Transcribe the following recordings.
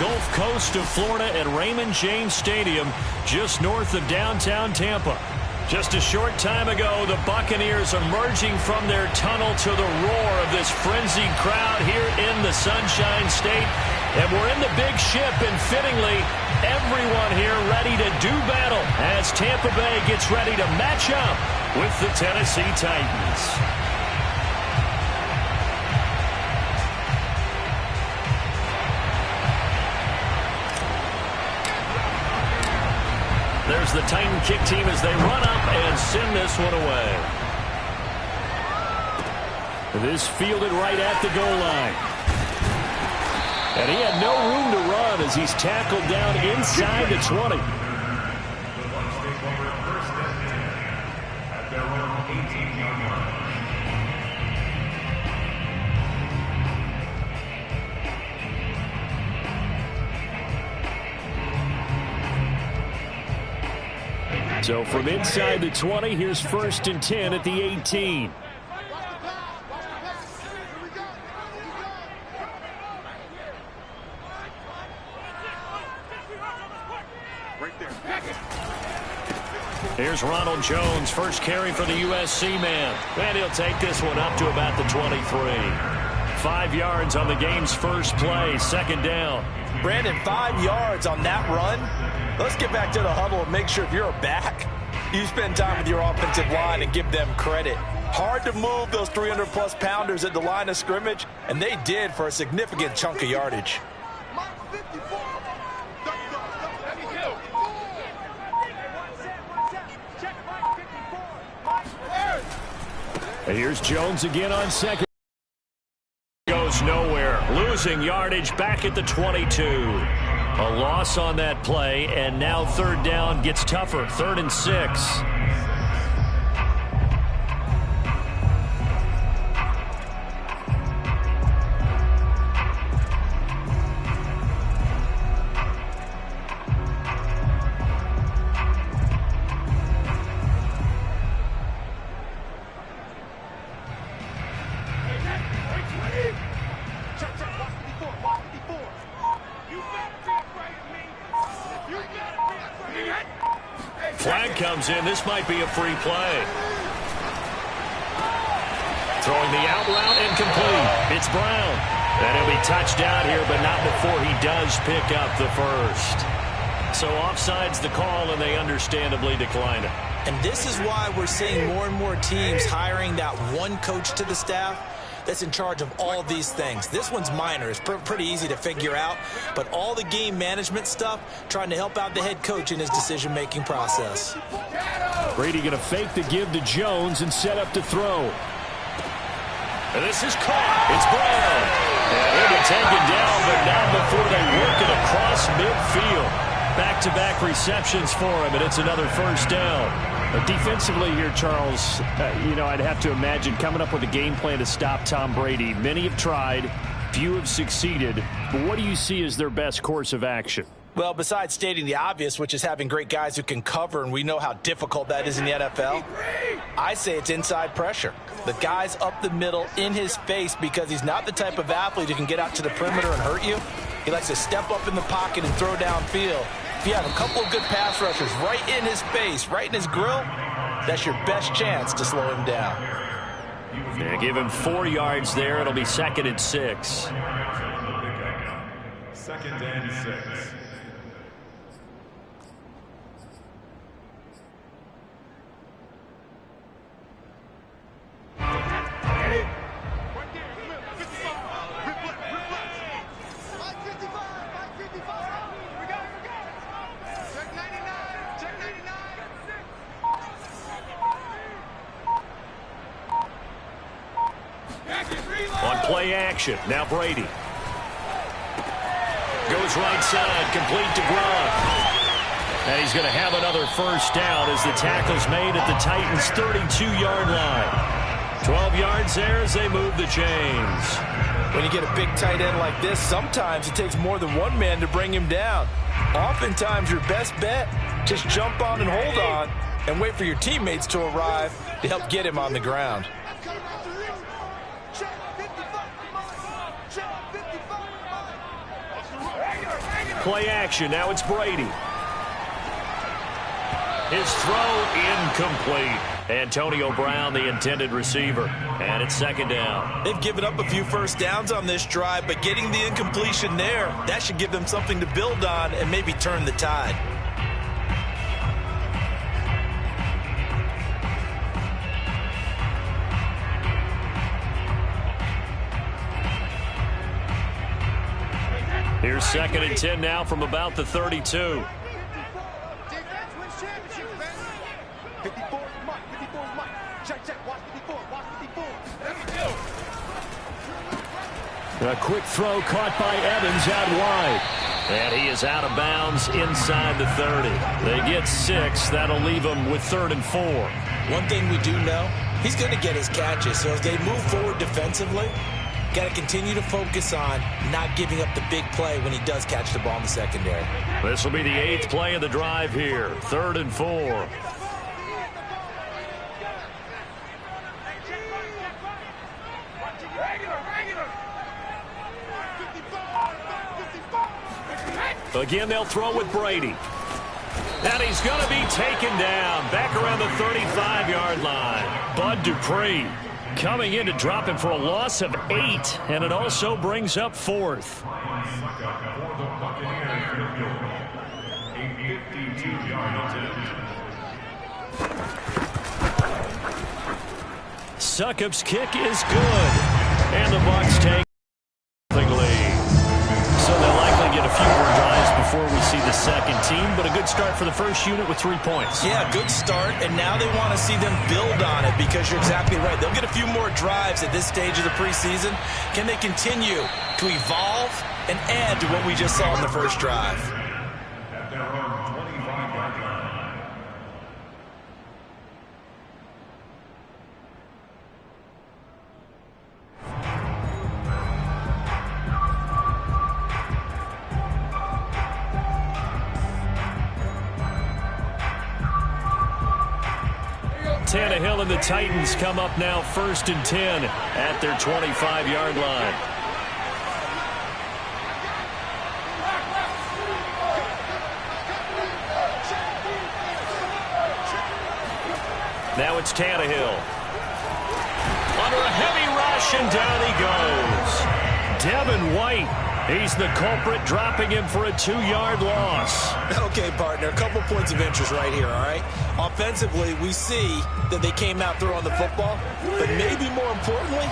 Gulf Coast of Florida at Raymond James Stadium, just north of downtown Tampa. Just a short time ago, the Buccaneers emerging from their tunnel to the roar of this frenzied crowd here in the Sunshine State. And we're in the big ship, and fittingly, everyone here ready to do battle as Tampa Bay gets ready to match up with the Tennessee Titans. There's the Titan kick team as they run up and send this one away. This fielded right at the goal line. And he had no room to run as he's tackled down inside the 20. So from inside the 20, here's 1st and 10 at the 18. Here's Ronald Jones, first carry for the USC man. And he'll take this one up to about the 23. 5 yards on the game's first play, 2nd down. Brandon, 5 yards on that run. Let's get back to the huddle and make sure if you're a back, you spend time with your offensive line and give them credit. Hard to move those 300-plus pounders at the line of scrimmage, and they did for a significant chunk of yardage. And here's Jones again on second. Goes nowhere. Losing yardage back at the 22. A loss on that play, and now 3rd down gets tougher. 3rd and 6. Flag comes in. This might be a free play. Throwing the out route incomplete. It's Brown. And he'll be touched down here, but not before he does pick up the first. So offside's the call, and they understandably decline it. And this is why we're seeing more and more teams hiring that one coach to the staff that's in charge of all these things. This one's minor. It's pretty easy to figure out. But all the game management stuff, trying to help out the head coach in his decision-making process. Brady going to fake the give to Jones and set up to throw. And this is caught. It's Brown. And he'll be taken down, but not before they work it across midfield. Back-to-back receptions for him, and it's another 1st down. But defensively here, Charles, I'd have to imagine coming up with a game plan to stop Tom Brady. Many have tried, few have succeeded. But what do you see as their best course of action? Well, besides stating the obvious, which is having great guys who can cover, and we know how difficult that is in the NFL, I say it's inside pressure. The guy's up the middle in his face because he's not the type of athlete who can get out to the perimeter and hurt you. He likes to step up in the pocket and throw downfield. If you have a couple of good pass rushers right in his face, right in his grill, that's your best chance to slow him down. Yeah, give him 4 yards there. It'll be 2nd and 6. 2nd and 6. On play action, now Brady. Goes right side, complete to Gronk. And he's going to have another 1st down as the tackle's made at the Titans' 32-yard line. 12 yards there as they move the chains. When you get a big tight end like this, sometimes it takes more than one man to bring him down. Oftentimes your best bet, just jump on and hold on and wait for your teammates to arrive to help get him on the ground. Play action. Now it's Brady. His throw incomplete. Antonio Brown, the intended receiver. And it's second down. They've given up a few first downs on this drive, but getting the incompletion there, that should give them something to build on and maybe turn the tide. Here's second and 10 now from about the 32. A quick throw caught by Evans out wide. And he is out of bounds inside the 30. They get 6. That'll leave them with 3rd and 4. One thing we do know, he's going to get his catches. So as they move forward defensively, got to continue to focus on not giving up the big play when he does catch the ball in the secondary. This will be the 8th play of the drive here. 3rd and 4. Again, they'll throw with Brady. And he's going to be taken down back around the 35-yard line. Bud Dupree coming in to drop him for a loss of 8, and it also brings up 4th. Succop's kick is good, and the Bucs take the lead. So they'll likely get a few more drives before we see the second team, but a good start for the first unit with 3 points. Yeah, good start, and now they want to see them build on it because you're exactly right. They'll get a few more drives at this stage of the preseason. Can they continue to evolve and add to what we just saw in the first drive? Tannehill and the Titans come up now 1st and 10 at their 25-yard line. Now it's Tannehill. Under a heavy rush, and down he goes. Devin White. He's the culprit, dropping him for a 2-yard loss. Okay, partner, a couple points of interest right here, all right? Offensively, we see that they came out throwing the football, but maybe more importantly,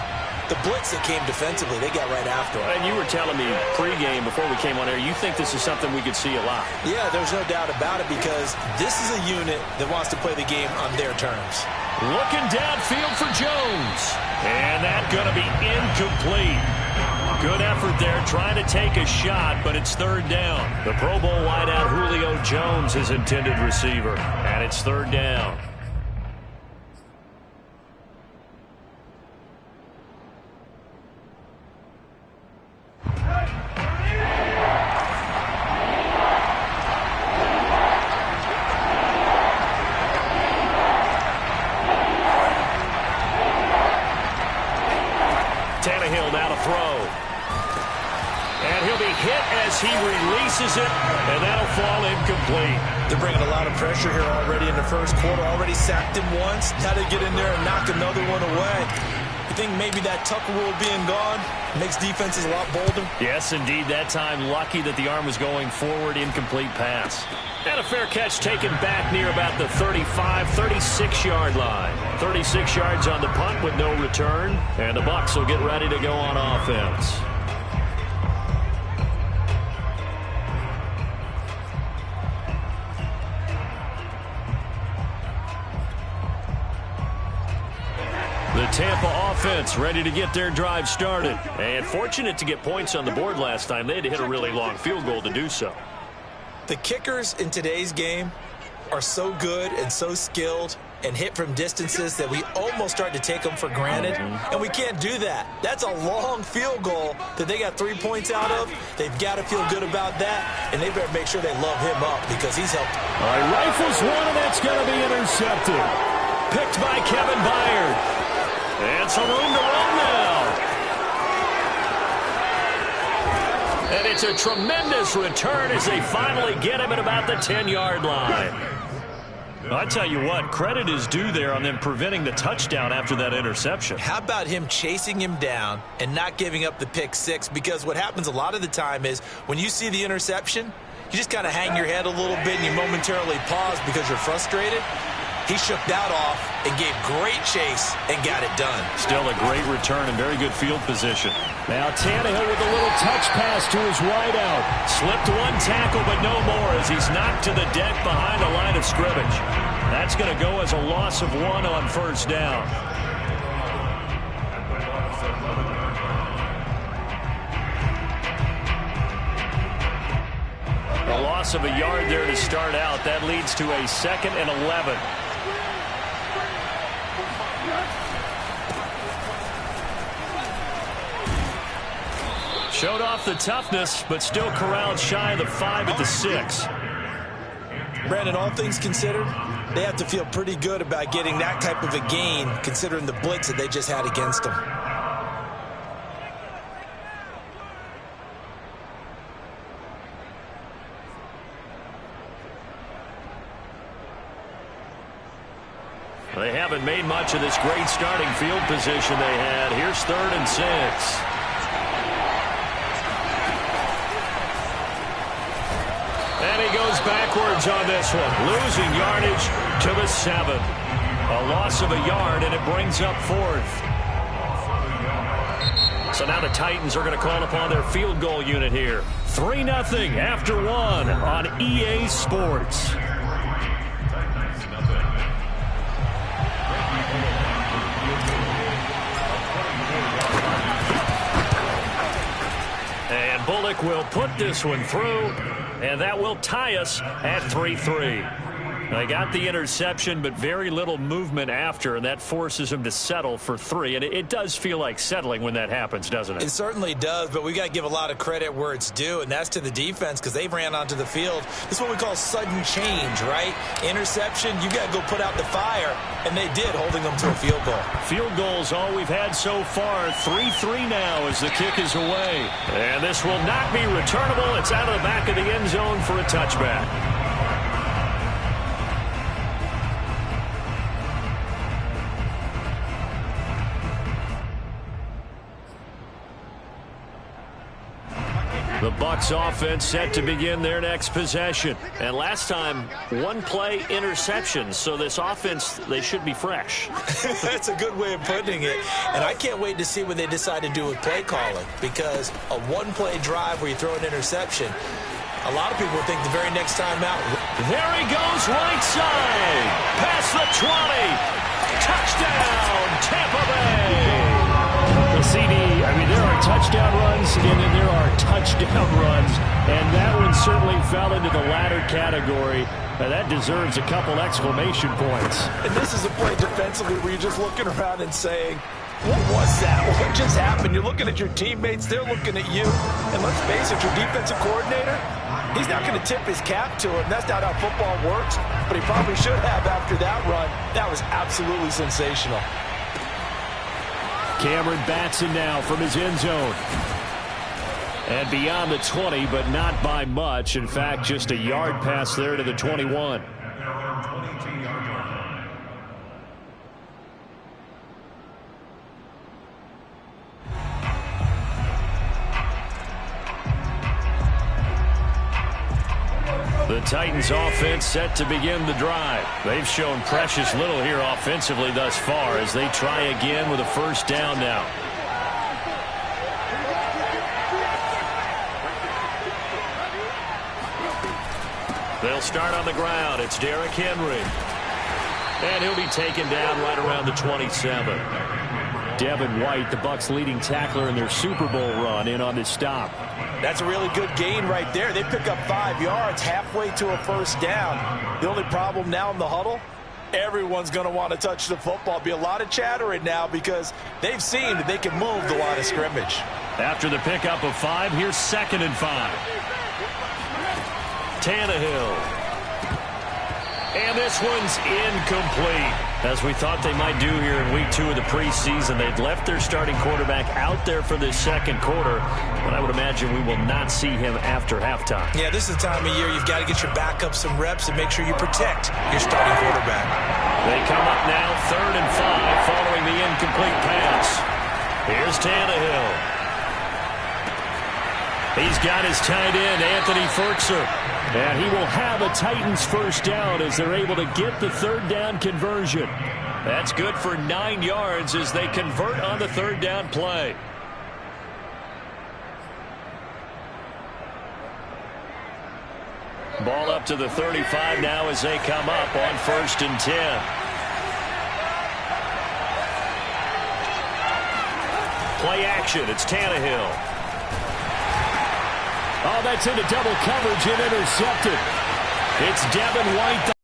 the blitz that came defensively, they got right after it. And you were telling me pregame before we came on air, you think this is something we could see a lot. Yeah, there's no doubt about it because this is a unit that wants to play the game on their terms. Looking downfield for Jones. And that's going to be incomplete. Good effort there trying to take a shot, but it's 3rd down. The Pro Bowl wideout Julio Jones is intended receiver, and it's 3rd down. Tannehill now to throw. And he'll be hit as he releases it, and that'll fall incomplete. They're bringing a lot of pressure here already in the first quarter. Already sacked him once. Now they get in there and knock another one away. You think maybe that Tucker rule being gone makes defenses a lot bolder? Yes, indeed. That time, lucky that the arm was going forward. Incomplete pass. And a fair catch taken back near about the 35, 36-yard line. 36 yards on the punt with no return. And the Bucs will get ready to go on offense. The Tampa offense ready to get their drive started. And fortunate to get points on the board last time. They had to hit a really long field goal to do so. The kickers in today's game are so good and so skilled and hit from distances that we almost start to take them for granted. And we can't do that. That's a long field goal that they got 3 points out of. They've got to feel good about that, and they better make sure they love him up because he's helped. All right, rifles one, and that's going to be intercepted. Picked by Kevin Byard. And some room to run now. And it's a tremendous return as they finally get him at about the 10-yard line. I tell you what, credit is due there on them preventing the touchdown after that interception. How about him chasing him down and not giving up the pick six? Because what happens a lot of the time is when you see the interception, you just kind of hang your head a little bit and you momentarily pause because you're frustrated. He shook that off and gave great chase and got it done. Still a great return and very good field position. Now Tannehill with a little touch pass to his wideout. Slipped one tackle, but no more as he's knocked to the deck behind the line of scrimmage. That's going to go as a loss of 1 on first down. A loss of a yard there to start out. That leads to a 2nd and 11. Showed off the toughness, but still corralled shy of the 5 at the 6. Brandon, all things considered, they have to feel pretty good about getting that type of a gain considering the blitz that they just had against them. They haven't made much of this great starting field position they had. Here's 3rd and 6. And he goes backwards on this one, losing yardage to the 7. A loss of a yard, and it brings up 4th. So now the Titans are going to call upon their field goal unit here. 3-0 after 1 on EA Sports. And Bullock will put this one through, and that will tie us at 3-3. They got the interception, but very little movement after, and that forces them to settle for 3. And it does feel like settling when that happens, doesn't it? It certainly does, but we got to give a lot of credit where it's due, and that's to the defense because they ran onto the field. This is what we call sudden change, right? Interception, you got to go put out the fire, and they did, holding them to a field goal. Field goals all we've had so far. 3-3 now as the kick is away. And this will not be returnable. It's out of the back of the end zone for a touchback. The Bucs offense set to begin their next possession. And last time, 1-play interception. So this offense, they should be fresh. That's a good way of putting it. And I can't wait to see what they decide to do with play calling. Because a 1-play drive where you throw an interception, a lot of people think the very next time out. There he goes, right side. Past the 20. Touchdown, Tampa Bay. CD, I mean, there are touchdown runs, and then there are touchdown runs, and that one certainly fell into the latter category. That deserves a couple exclamation points. And this is a play defensively where you're just looking around and saying, what was that? What just happened? You're looking at your teammates, they're looking at you, and let's face it, your defensive coordinator, he's not going to tip his cap to him. That's not how football works, but he probably should have after that run. That was absolutely sensational. Cameron Batson now from his end zone. And beyond the 20, but not by much. In fact, just a yard pass there to the 21. The Titans offense set to begin the drive. They've shown precious little here offensively thus far as they try again with a first down now. They'll start on the ground. It's Derrick Henry. And he'll be taken down right around the 27. Devin White, the Bucs' leading tackler in their Super Bowl run, in on this stop. That's a really good gain right there. They pick up 5 yards halfway to a first down. The only problem now in the huddle, everyone's going to want to touch the football. Be a lot of chattering now because they've seen that they can move the line of scrimmage. After the pickup of 5, here's 2nd and 5. Tannehill. And this one's incomplete. As we thought they might do here in week 2 of the preseason, they'd left their starting quarterback out there for this second quarter, but I would imagine we will not see him after halftime. Yeah, this is the time of year you've got to get your backup some reps and make sure you protect your starting quarterback. They come up now 3rd and 5 following the incomplete pass. Here's Tannehill. He's got his tight end, Anthony Firkser. And he will have a Titans first down as they're able to get the 3rd down conversion. That's good for 9 yards as they convert on the 3rd down play. Ball up to the 35 now as they come up on 1st and 10. Play action. It's Tannehill. Oh, that's into double coverage and intercepted. It's Devin White.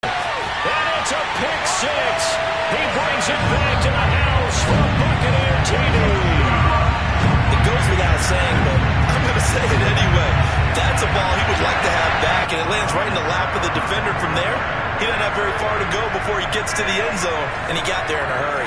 And it's a pick 6. He brings it back to the house for a Buccaneer TD. It goes without saying, but I'm going to say it anyway. That's a ball he would like to have back, and it lands right in the lap of the defender from there. He doesn't have very far to go before he gets to the end zone, and he got there in a hurry.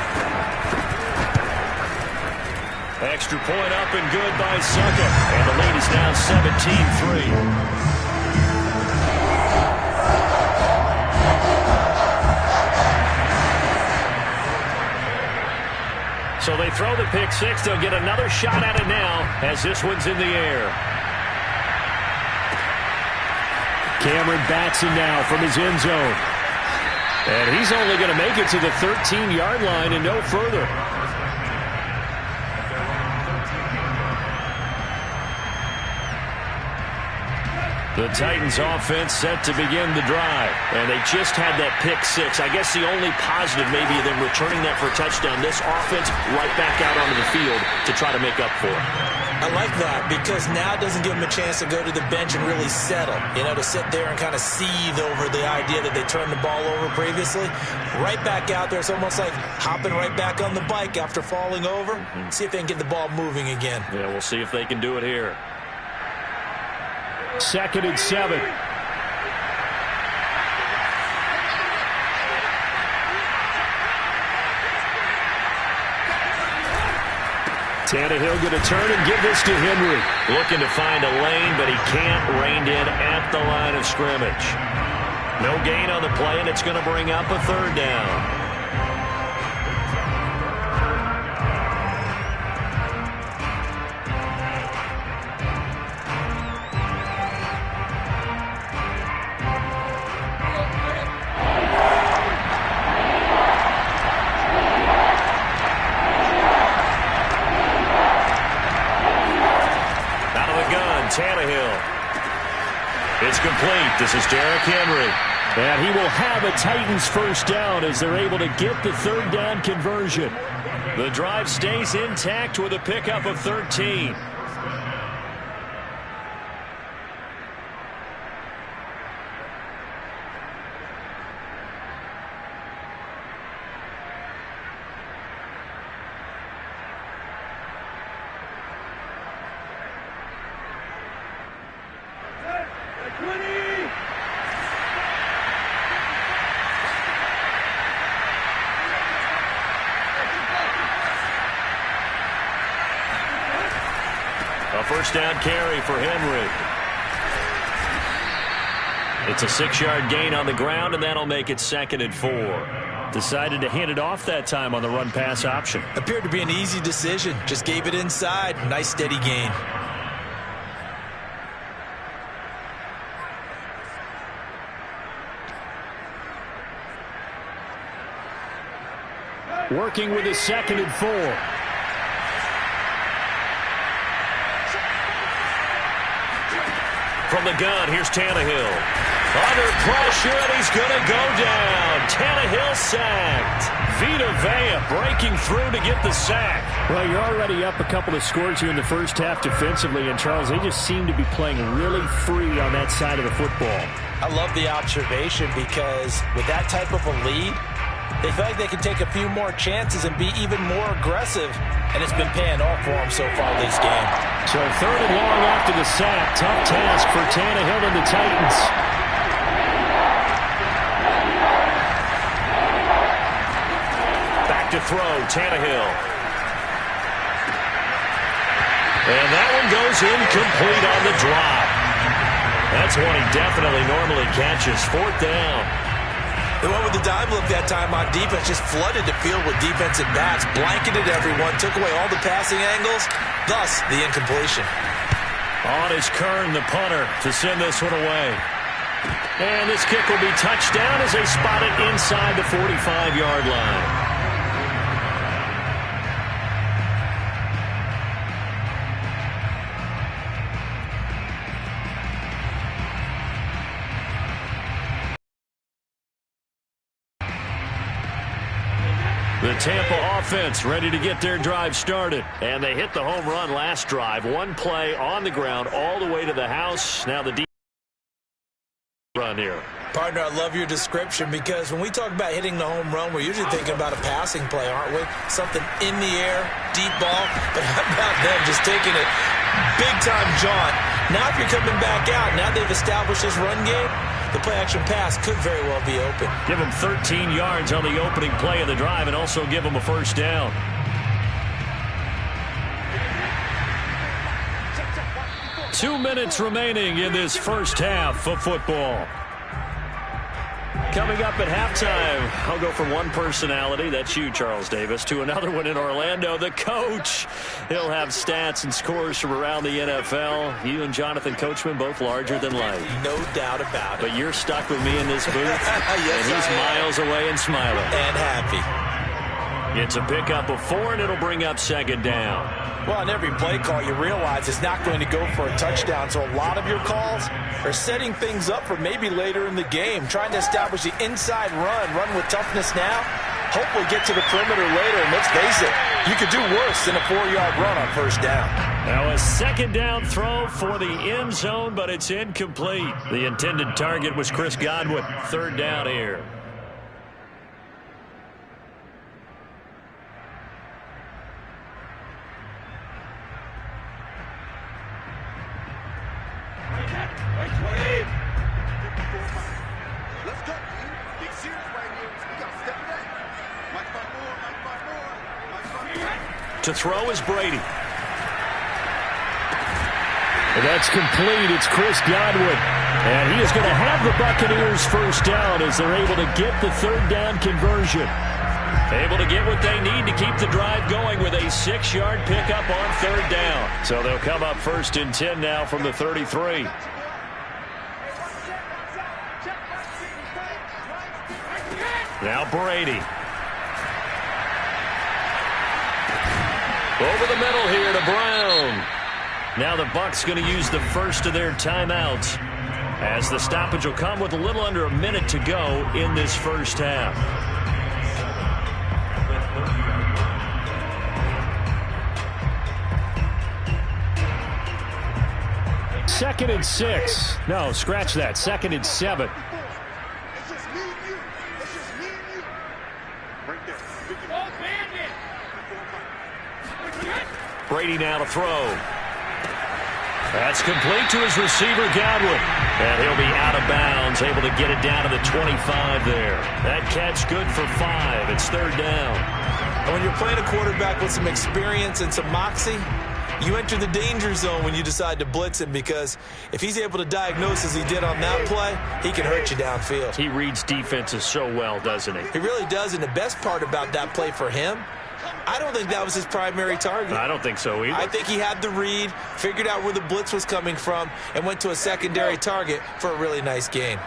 Extra point up and good by Succop. And the lead is now 17-3. So they throw the pick 6. They'll get another shot at it now as this one's in the air. Cameron Batson now from his end zone. And he's only going to make it to the 13-yard line and no further. The Titans offense set to begin the drive. And they just had that pick 6. I guess the only positive maybe of them returning that for a touchdown. This offense right back out onto the field to try to make up for it. I like that because now it doesn't give them a chance to go to the bench and really settle. You know, to sit there and kind of seethe over the idea that they turned the ball over previously. Right back out there. It's almost like hopping right back on the bike after falling over. See if they can get the ball moving again. Yeah, we'll see if they can do it here. 2nd and 7. Tannehill going to turn and give this to Henry. Looking to find a lane, but he can't. Reined in at the line of scrimmage. No gain on the play, and it's going to bring up a 3rd down. Tannehill. It's complete. This is Derrick Henry. And he will have a Titans first down as they're able to get the 3rd down conversion. The drive stays intact with a pickup of 13. A first down carry for Henry. It's a 6-yard gain on the ground, and that'll make it 2nd and 4. Decided to hand it off that time on the run-pass option. Appeared to be an easy decision. Just gave it inside. Nice steady gain. Working with his 2nd and 4. From the gun, here's Tannehill. Under pressure, and he's going to go down. Tannehill sacked. Vita Vea breaking through to get the sack. Well, you're already up a couple of scores here in the first half defensively, and Charles, they just seem to be playing really free on that side of the football. I love the observation because with that type of a lead, they feel like they can take a few more chances and be even more aggressive, and it's been paying off for them so far this game. So 3rd and long after the sack. Tough task for Tannehill and the Titans. to throw, Tannehill. And that one goes incomplete on the drop. That's one he definitely normally catches. 4th down. They went with the dime look that time on defense, just flooded the field with defensive backs, blanketed everyone, took away all the passing angles, thus the incompletion. On is Kern, the punter, to send this one away. And this kick will be touched down as they spot it inside the 45-yard line. The Tampa offense ready to get their drive started. And they hit the home run last drive. One play on the ground all the way to the house. Now the deep run here. Partner, I love your description because when we talk about hitting the home run, we're usually thinking about a passing play, aren't we? Something in the air, deep ball. But how about them just taking it big-time jaunt? Now if you're coming back out, now they've established this run game, the play-action pass could very well be open. Give them 13 yards on the opening play of the drive and also give them a 1st down. Two minutes remaining in this first half of football. Coming up at halftime, I'll go from one personality, that's you, Charles Davis, to another one in Orlando, the coach. He'll have stats and scores from around the NFL. You and Jonathan Coachman, both larger than life. No doubt about it. But you're stuck with me in this booth, yes, and he's miles away and smiling. And happy. It's a pickup of 4, and it'll bring up 2nd down. Well, on every play call, you realize it's not going to go for a touchdown. So a lot of your calls are setting things up for maybe later in the game, trying to establish the inside run with toughness now, hopefully get to the perimeter later. And let's face it, you could do worse than a 4-yard run on 1st down. Now a 2nd down throw for the end zone, but it's incomplete. The intended target was Chris Godwin. 3rd down here. To throw is Brady. That's complete. It's Chris Godwin. And he is going to have the Buccaneers 1st down as they're able to get the 3rd down conversion. Able to get what they need to keep the drive going with a 6-yard pickup on 3rd down. So they'll come up 1st and 10 now from the 33. Now Brady. Over the middle here to Brown. Now the Bucs going to use the first of their timeouts as the stoppage will come with a little under a minute to go in this first half. Second and 6. No, scratch that. 2nd and 7. Brady now to throw. That's complete to his receiver, Godwin. And he'll be out of bounds, able to get it down to the 25 there. That catch good for 5. It's 3rd down. And when you're playing a quarterback with some experience and some moxie, you enter the danger zone when you decide to blitz him, because if he's able to diagnose as he did on that play, he can hurt you downfield. He reads defenses so well, doesn't he? He really does, and the best part about that play for him, I don't think that was his primary target. I don't think so either. I think he had the read, figured out where the blitz was coming from, and went to a secondary target for a really nice gain.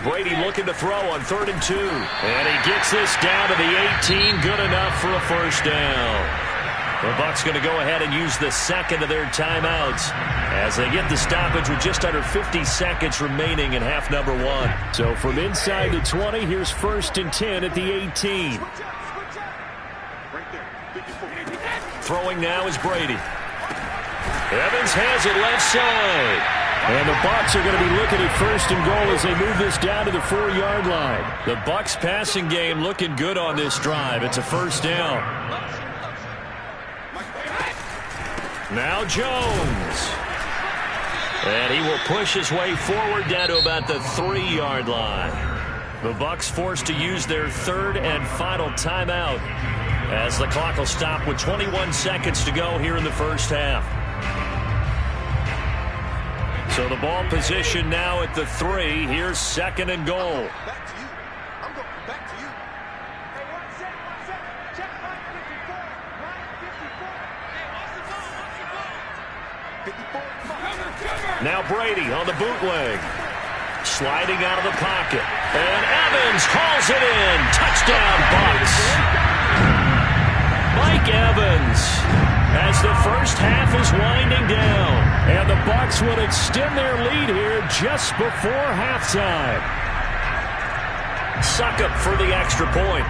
Brady looking to throw on 3rd and 2. And he gets this down to the 18. Good enough for a 1st down. The Bucs going to go ahead and use the 2nd of their timeouts as they get the stoppage with just under 50 seconds remaining in half number 1. So from inside the 20, here's 1st and 10 at the 18. Throwing now is Brady. Evans has it left side. And the Bucs are going to be looking at 1st and goal as they move this down to the 4-yard line. The Bucs passing game looking good on this drive. It's a 1st down. Now Jones. And he will push his way forward down to about the 3-yard line. The Bucs forced to use their third and final timeout as the clock will stop with 21 seconds to go here in the first half. So the ball position now at the 3. Here's second and goal. Back to you. I'm going back to you. Hey, 1 second, 1 second. Check line 54. Line 54. Hey, what's the ball? 54. Now Brady on the bootleg. Sliding out of the pocket. And Evans hauls it in. Touchdown, Bucs. Mike Evans, as the first half is winding down. And the Bucs would extend their lead here just before halftime. Succop for the extra point.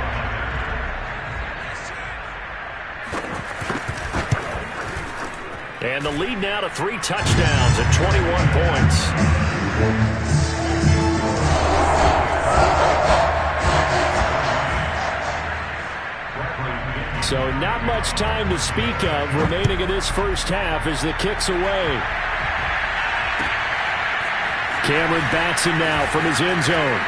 And the lead now to 3 touchdowns at 21 points. So not much time to speak of remaining in this first half as the kick's away. Cameron Batson now from his end zone.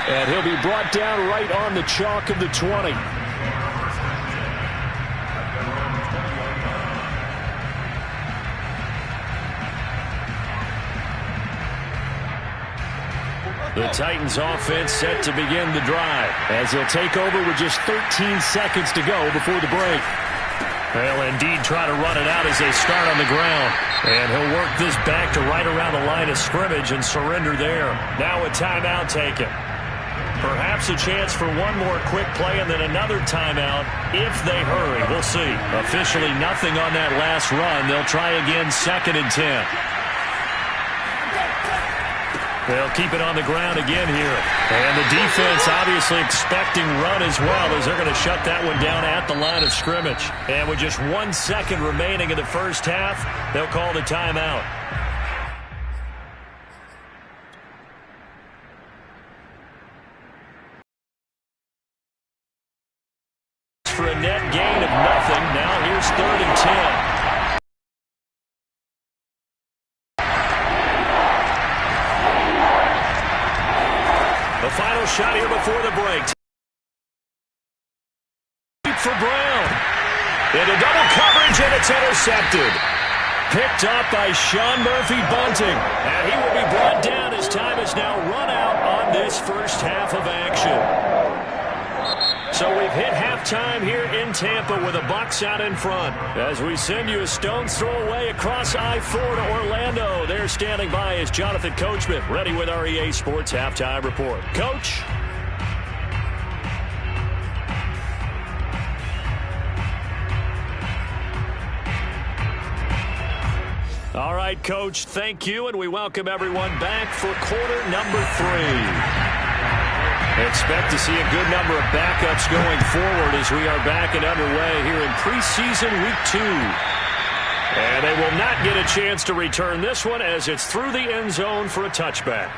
And he'll be brought down right on the chalk of the 20. The Titans offense set to begin the drive as he'll take over with just 13 seconds to go before the break. They'll indeed try to run it out as they start on the ground. And he'll work this back to right around the line of scrimmage and surrender there. Now a timeout taken. Perhaps a chance for one more quick play and then another timeout if they hurry. We'll see. Officially nothing on that last run. They'll try again, 2nd and 10. They'll keep it on the ground again here. And the defense obviously expecting run as well as they're going to shut that one down at the line of scrimmage. And with just 1 second remaining in the first half, they'll call the timeout. For a net gain of nothing. Now here's 3rd and 10. The final shot here before the break. For Brown. Into double coverage, and it's intercepted. Picked up by Sean Murphy-Bunting. And he will be brought down as time is now run out on this first half of action. So we've hit halftime here in Tampa with the Bucs out in front. As we send you a stone's throw away across I-4 to Orlando. There standing by is Jonathan Coachman, ready with our EA Sports Halftime Report. Coach? All right, Coach, thank you, and we welcome everyone back for quarter number 3. Expect to see a good number of backups going forward as we are back and underway here in preseason week 2. And they will not get a chance to return this one as it's through the end zone for a touchback.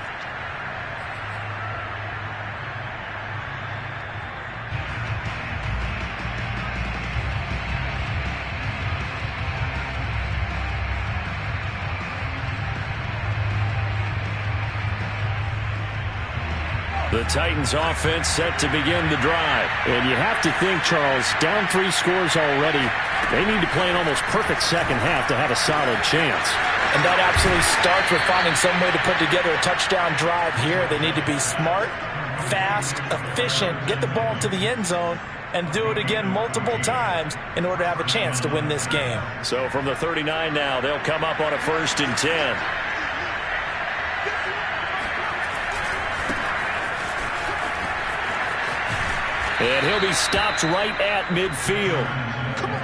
The Titans offense set to begin the drive. And you have to think, Charles, down 3 scores already. They need to play an almost perfect second half to have a solid chance. And that absolutely starts with finding some way to put together a touchdown drive here. They need to be smart, fast, efficient, get the ball to the end zone, and do it again multiple times in order to have a chance to win this game. So from the 39 now, they'll come up on a 1st and 10. And he'll be stopped right at midfield.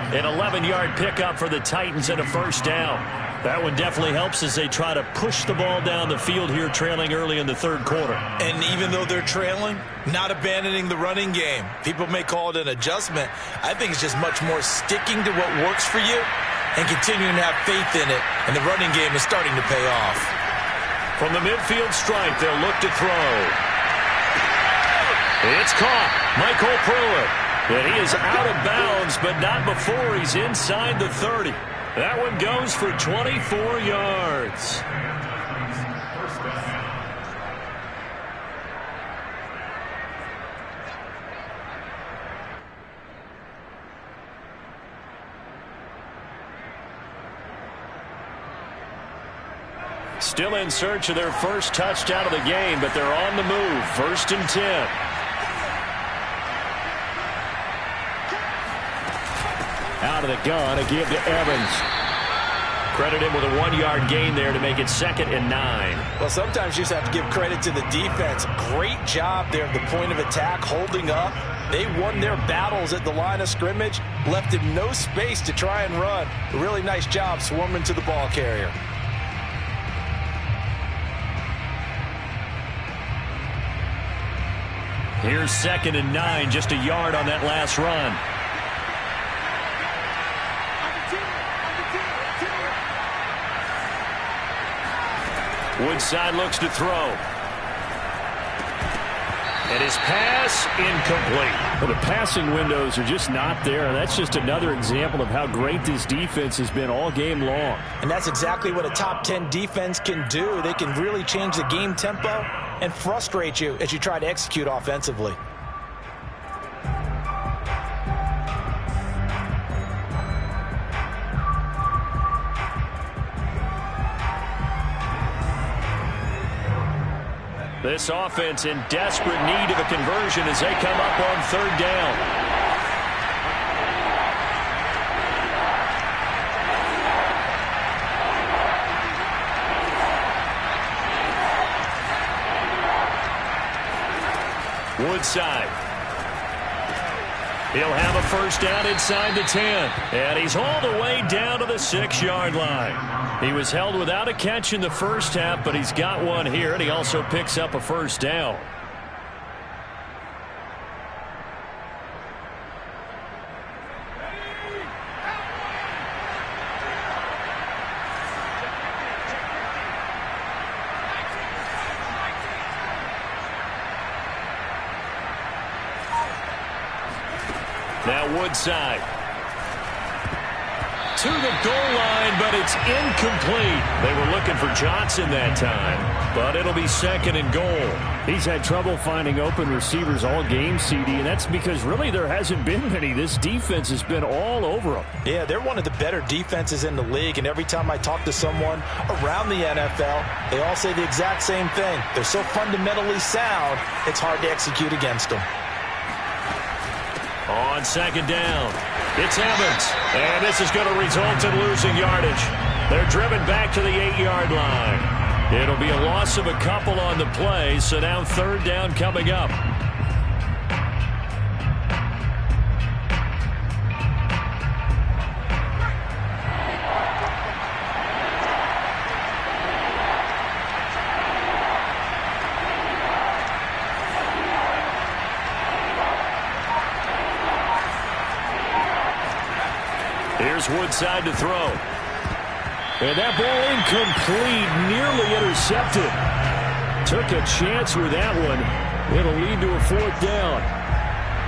An 11-yard pickup for the Titans and a first down. That one definitely helps as they try to push the ball down the field here, trailing early in the 3rd quarter. And even though they're trailing, not abandoning the running game. People may call it an adjustment. I think it's just much more sticking to what works for you and continuing to have faith in it. And the running game is starting to pay off. From the midfield stripe, they'll look to throw. It's caught. Michael Pruitt. And he is out of bounds, but not before he's inside the 30. That one goes for 24 yards. Still in search of their first touchdown of the game, but they're on the move. 1st and 10. Out of the gun, a give to Evans. Credit him with a 1-yard gain there to make it 2nd and 9. Well, sometimes you just have to give credit to the defense. Great job there at the point of attack, holding up. They won their battles at the line of scrimmage, left him no space to try and run. A really nice job swarming to the ball carrier. Here's 2nd and 9, just a yard on that last run. Woodside looks to throw. And his pass incomplete. Well, the passing windows are just not there. And that's just another example of how great this defense has been all game long. And that's exactly what a top 10 defense can do. They can really change the game tempo and frustrate you as you try to execute offensively. This offense in desperate need of a conversion as they come up on 3rd down. Woodside. He'll have a first down inside the 10. And he's all the way down to the 6-yard line. He was held without a catch in the first half, but he's got one here, and he also picks up a first down. Now Woodside. To the goal line, but it's incomplete. They were looking for Johnson that time, but it'll be 2nd and goal. He's had trouble finding open receivers all game, CD, and that's because really there hasn't been many. This defense has been all over them. Yeah, they're one of the better defenses in the league, and every time I talk to someone around the NFL, they all say the exact same thing. They're so fundamentally sound, it's hard to execute against them. On 2nd down, it's Evans, and this is going to result in losing yardage. They're driven back to the 8-yard line. It'll be a loss of a couple on the play, so now 3rd down coming up. Here's Woodside to throw. And that ball incomplete, nearly intercepted. Took a chance with that one. It'll lead to a 4th down.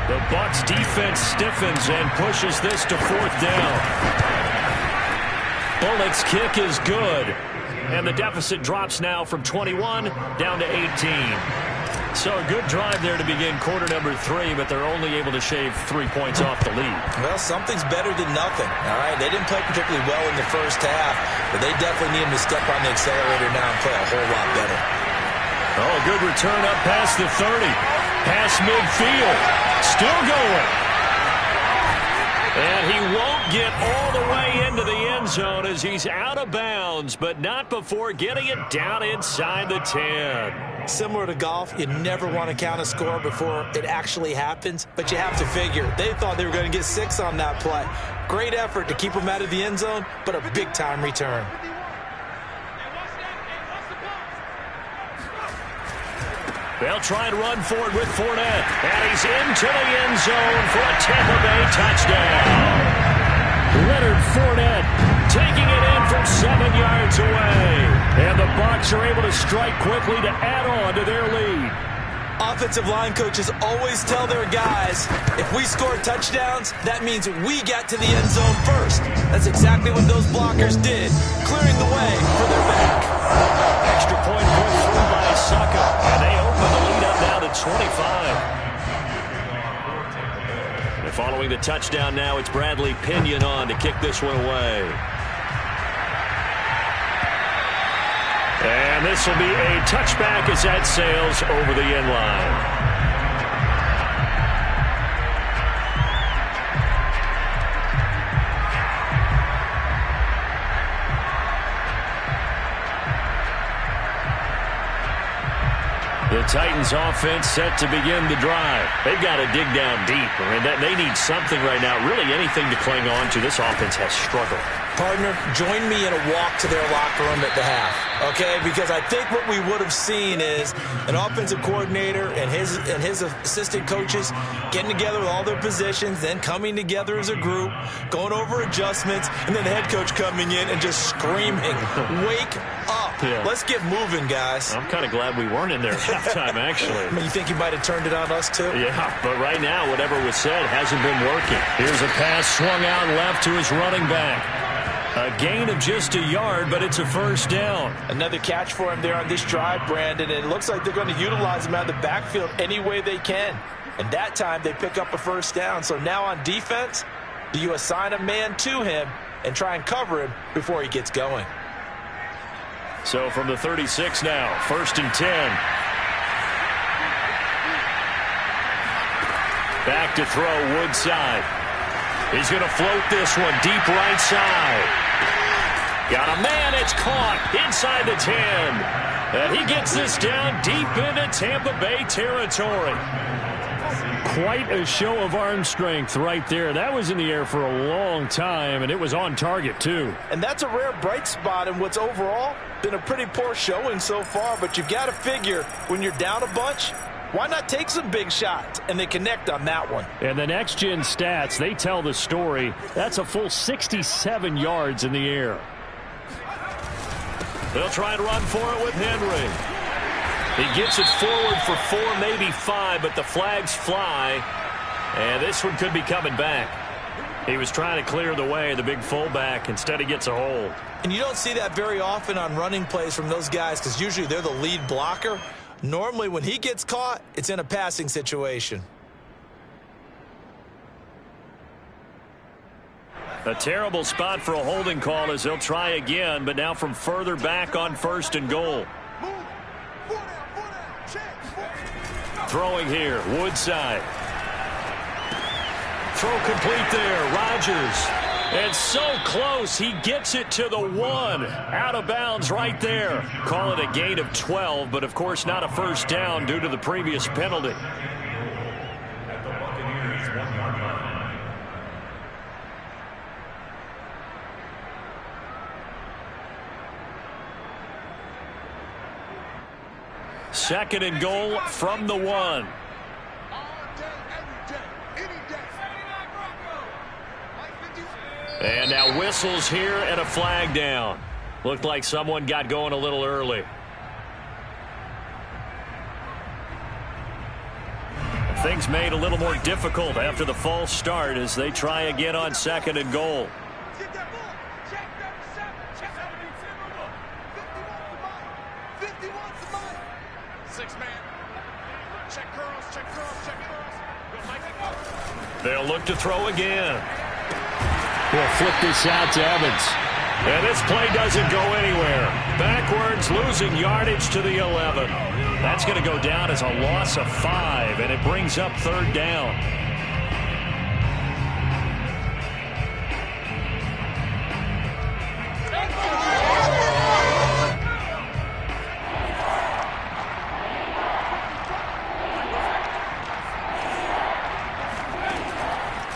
The Bucs defense stiffens and pushes this to 4th down. Bullock's kick is good. And the deficit drops now from 21 down to 18. So a good drive there to begin quarter number 3, but they're only able to shave 3 points off the lead. Well, something's better than nothing, all right? They didn't play particularly well in the first half, but they definitely need them to step on the accelerator now and play a whole lot better. Oh, good return up past the 30. Past midfield. Still going. And he won't get all the way into the end zone as he's out of bounds, but not before getting it down inside the 10. Similar to golf, you never want to count a score before it actually happens, but you have to figure they thought they were going to get 6 on that play. Great effort to keep them out of the end zone, but a big-time return. They'll try and run forward with Fournette, and he's into the end zone for a Tampa Bay touchdown. Leonard Fournette taking it in from 7 yards away. And the Bucs are able to strike quickly to add on to their lead. Offensive line coaches always tell their guys, if we score touchdowns, that means we got to the end zone first. That's exactly what those blockers did, clearing the way for their back. Extra point put through by Saka, and they open the lead up now to 25. And following the touchdown now, it's Bradley Pinion on to kick this one away. And this will be a touchback as that sails over the end line. The Titans offense set to begin the drive. They've got to dig down deep. I mean, they need something right now, really anything to cling on to. This offense has struggled. Partner, join me in a walk to their locker room at the half, okay? Because I think what we would have seen is an offensive coordinator and his assistant coaches getting together with all their positions, then coming together as a group, going over adjustments, and then the head coach coming in and just screaming, "Wake up. Yeah. Let's get moving, guys." I'm kind of glad we weren't in there at halftime, actually. I mean, you think you might have turned it on us, too? Yeah, but right now, whatever was said hasn't been working. Here's a pass swung out left to his running back. A gain of just a yard, but it's a first down. Another catch for him there on this drive, Brandon. And it looks like they're going to utilize him out of the backfield any way they can. And that time, they pick up a first down. So now on defense, do you assign a man to him and try and cover him before he gets going? So from the 36 now, 1st and 10. Back to throw, Woodside. He's going to float this one deep right side. Got a man, it's caught inside the 10. And he gets this down deep into Tampa Bay territory. Quite a show of arm strength right there. That was in the air for a long time, and it was on target, too. And that's a rare bright spot in what's overall been a pretty poor showing so far. But you've got to figure when you're down a bunch, why not take some big shots? And they connect on that one. And the next-gen stats, they tell the story. That's a full 67 yards in the air. They'll try and run for it with Henry. He gets it forward for 4, maybe 5, but the flags fly. And this one could be coming back. He was trying to clear the way, the big fullback. Instead, he gets a hold. And you don't see that very often on running plays from those guys because usually they're the lead blocker. Normally, when he gets caught, it's in a passing situation. A terrible spot for a holding call as they'll try again, but now from further back on 1st and goal. Throwing here, Woodside. Throw complete there, Rodgers. And so close, he gets it to the 1. Out of bounds right there. Call it a gain of 12, but of course not a first down due to the previous penalty. Second and goal from the 1. And now whistles here and a flag down. Looked like someone got going a little early. Things made a little more difficult after the false start as they try again on 2nd and goal. They'll look to throw again. We'll flip this out to Evans. And this play doesn't go anywhere. Backwards, losing yardage to the 11. That's going to go down as a loss of 5, and it brings up 3rd down.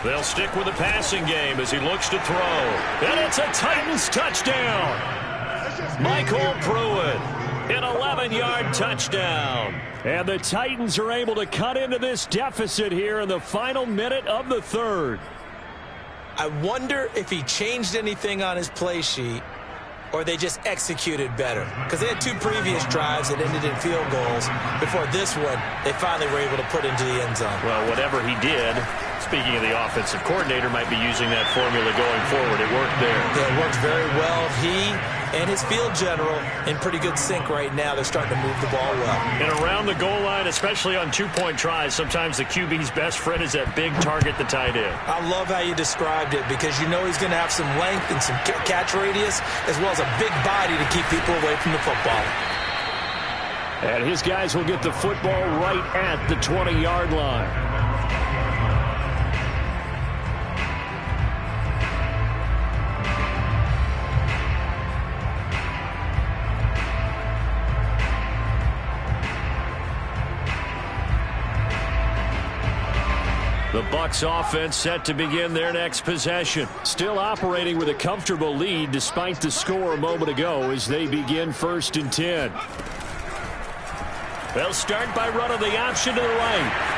They'll stick with the passing game as he looks to throw. And it's a Titans touchdown. Michael Pruitt, an 11-yard touchdown. And the Titans are able to cut into this deficit here in the final minute of the 3rd. I wonder if he changed anything on his play sheet or they just executed better. Because they had 2 previous drives that ended in field goals. Before this one, they finally were able to put into the end zone. Well, whatever he did, speaking of the offensive coordinator, might be using that formula going forward. It worked there. Yeah, it worked very well. He and his field general in pretty good sync right now. They're starting to move the ball well. And around the goal line, especially on 2-point tries, sometimes the QB's best friend is that big target, the tight end. I love how you described it because you know he's going to have some length and some catch radius as well as a big body to keep people away from the football. And his guys will get the football right at the 20-yard line. The Bucs offense set to begin their next possession. Still operating with a comfortable lead despite the score a moment ago as they begin 1st and 10. They'll start by running the option to the right.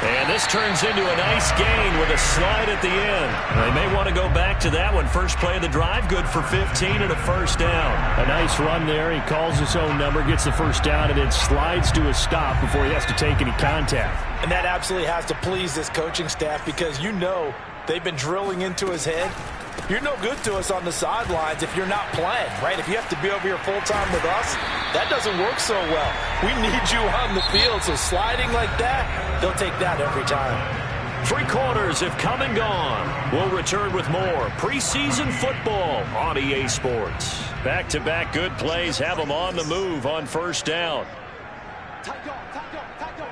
And this turns into a nice gain with a slide at the end. They may want to go back to that one. First play of the drive, good for 15 and a first down. A nice run there. He calls his own number, gets the first down, and then slides to a stop before he has to take any contact. And that absolutely has to please this coaching staff because you know they've been drilling into his head. You're no good to us on the sidelines if you're not playing, right? If you have to be over here full-time with us, that doesn't work so well. We need you on the field, so sliding like that, they'll take that every time. 3 quarters have come and gone. We'll return with more preseason football on EA Sports. Back-to-back good plays have them on the move on first down. Tight dog, tight dog, tight dog.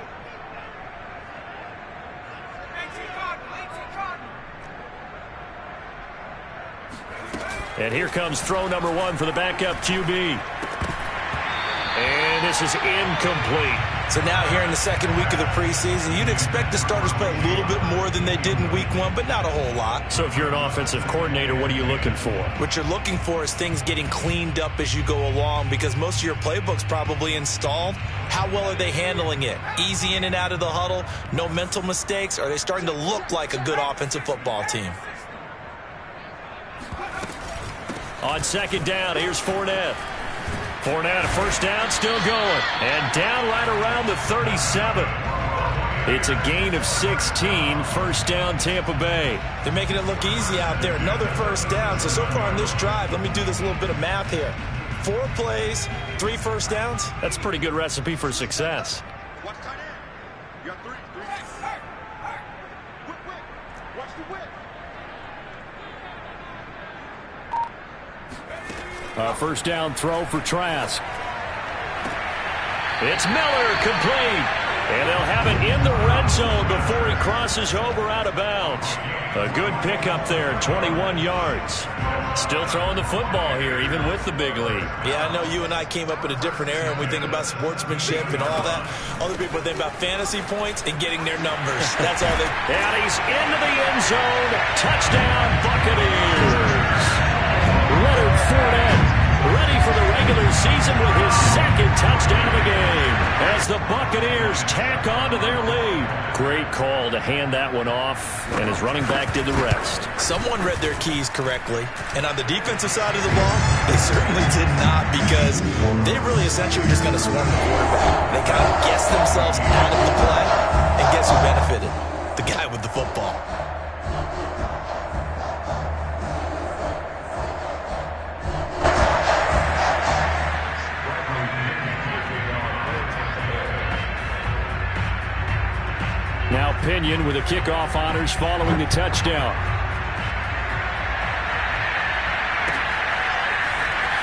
And here comes throw number 1 for the backup QB. And this is incomplete. So now here in the second week of the preseason, you'd expect the starters to play a little bit more than they did in week 1, but not a whole lot. So if you're an offensive coordinator, what are you looking for? What you're looking for is things getting cleaned up as you go along because most of your playbook's probably installed. How well are they handling it? Easy in and out of the huddle? No mental mistakes? Are they starting to look like a good offensive football team? On second down, here's Fournette. Fournette, a first down, still going. And down right around the 37. It's a gain of 16, first down Tampa Bay. They're making it look easy out there. Another first down. So far on this drive, let me do this little bit of math here. 4 plays, 3 first downs. That's a pretty good recipe for success. Watch tight end. You got 3. Whip, whip. Watch the whip. First down throw for Trask. It's Miller, complete. And they'll have it in the red zone before he crosses over out of bounds. A good pickup there, 21 yards. Still throwing the football here, even with the big lead. Yeah, I know you and I came up in a different era and we think about sportsmanship and all that. Other people think about fantasy points and getting their numbers. That's all they... And he's into the end zone. Touchdown, Buccaneers. Leonard Fournette ready for the regular season with his second touchdown of the game as the Buccaneers tack on to their lead. Great call to hand that one off, and his running back did the rest. Someone read their keys correctly, and on the defensive side of the ball, they certainly did not because they really essentially were just going to swarm the quarterback. They kind of guessed themselves out of the play, and guess who benefited? The guy with the football. Now Pinion with the kickoff honors following the touchdown.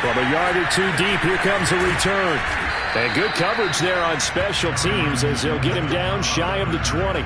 From a yard or 2 deep, here comes a return. And good coverage there on special teams as they'll get him down shy of the 20.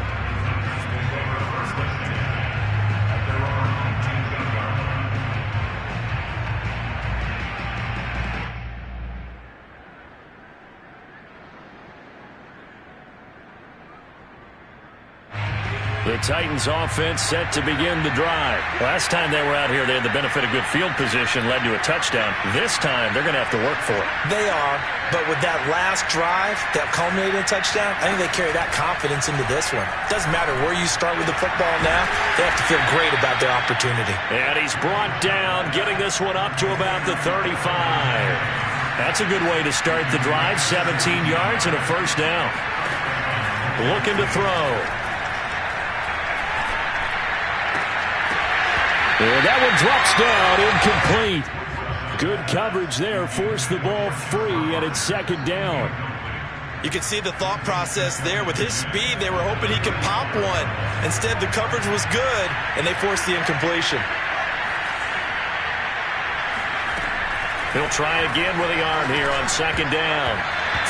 The Titans offense set to begin the drive. Last time they were out here, they had the benefit of good field position, led to a touchdown. This time, they're going to have to work for it. They are, but with that last drive that culminated in a touchdown, I think they carry that confidence into this one. Doesn't matter where you start with the football now, they have to feel great about their opportunity. And he's brought down, getting this one up to about the 35. That's a good way to start the drive, 17 yards and a first down. Looking to throw. And that one drops down, incomplete. Good coverage there, forced the ball free, and it's second down. You can see the thought process there. With his speed, they were hoping he could pop one. Instead, the coverage was good, and they forced the incompletion. He'll try again with the arm here on second down.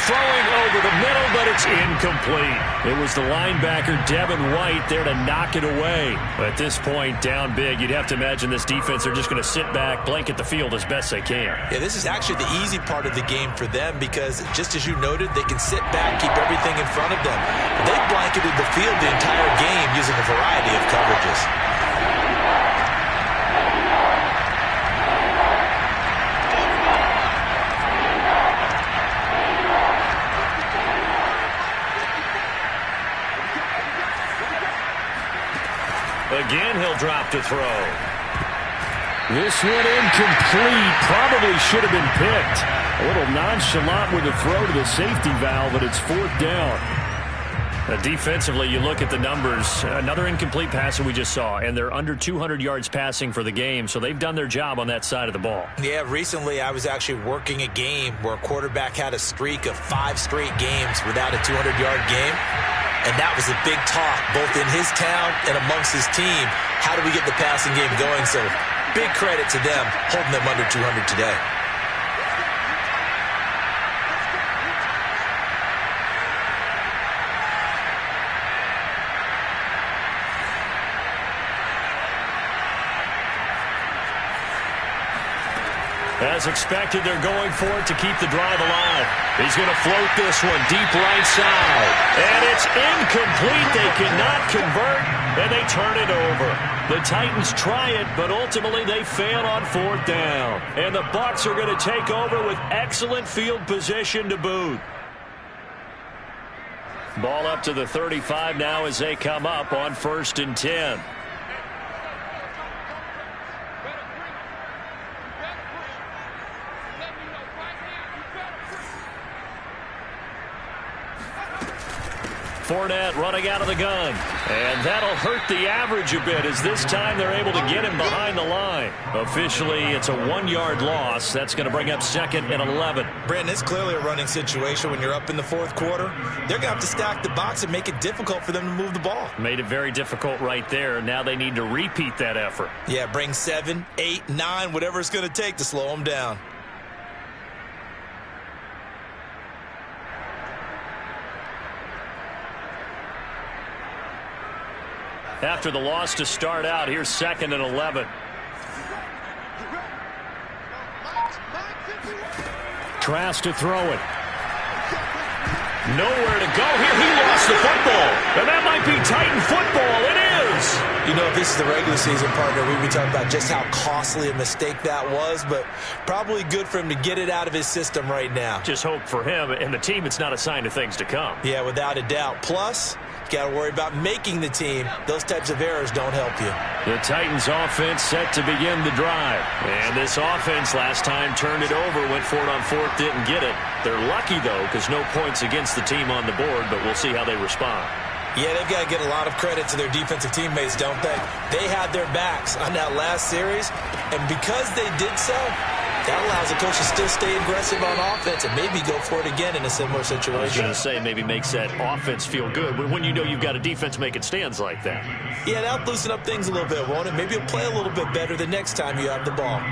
Throwing over the middle, but it's incomplete. It was the linebacker, Devin White, there to knock it away. But at this point, down big, you'd have to imagine this defense are just going to sit back, blanket the field as best they can. Yeah, this is actually the easy part of the game for them because, just as you noted, they can sit back, keep everything in front of them. They blanketed the field the entire game using a variety of coverages. Again, he'll drop to throw. This one incomplete. Probably should have been picked. A little nonchalant with the throw to the safety valve, but it's fourth down. Defensively, you look at the numbers. Another incomplete pass that we just saw, and they're under 200 yards passing for the game, so they've done their job on that side of the ball. Yeah, recently I was actually working a game where a quarterback had a streak of 5 straight games without a 200-yard game. And that was a big talk, both in his town and amongst his team. How do we get the passing game going? So big credit to them, holding them under 200 today. As expected, they're going for it to keep the drive alive. He's going to float this one deep right side. And it's incomplete. They cannot convert, and they turn it over. The Titans try it, but ultimately they fail on fourth down. And the Bucs are going to take over with excellent field position to boot. Ball up to the 35 now as they come up on 1st and 10. Fournette running out of the gun. And that'll hurt the average a bit as this time they're able to get him behind the line. Officially, it's a 1-yard loss. That's going to bring up 2nd and 11. Brandon, it's clearly a running situation when you're up in the fourth quarter. They're going to have to stack the box and make it difficult for them to move the ball. Made it very difficult right there. Now they need to repeat that effort. Yeah, bring 7, 8, 9, whatever it's going to take to slow them down. After the loss to start out, here's 2nd and 11. Trask to throw it. Nowhere to go here. He lost the football. And that might be Titan football. It is. You know, if this is the regular season, partner, we'd be talking about just how costly a mistake that was, but probably good for him to get it out of his system right now. Just hope for him and the team it's not a sign of things to come. Yeah, without a doubt. Plus, you got to worry about making the team. Those types of errors don't help you. The Titans offense set to begin the drive. And this offense last time turned it over, went for it on 4th, didn't get it. They're lucky, though, because no points against the team on the board, but we'll see how they respond. Yeah, they've got to get a lot of credit to their defensive teammates, don't they? They had their backs on that last series, and because they did so, that allows the coach to still stay aggressive on offense and maybe go for it again in a similar situation. I was going to say maybe makes that offense feel good, but when you know you've got a defense making stands like that. Yeah, that'll loosen up things a little bit, won't it? Maybe you'll play a little bit better the next time you have the ball.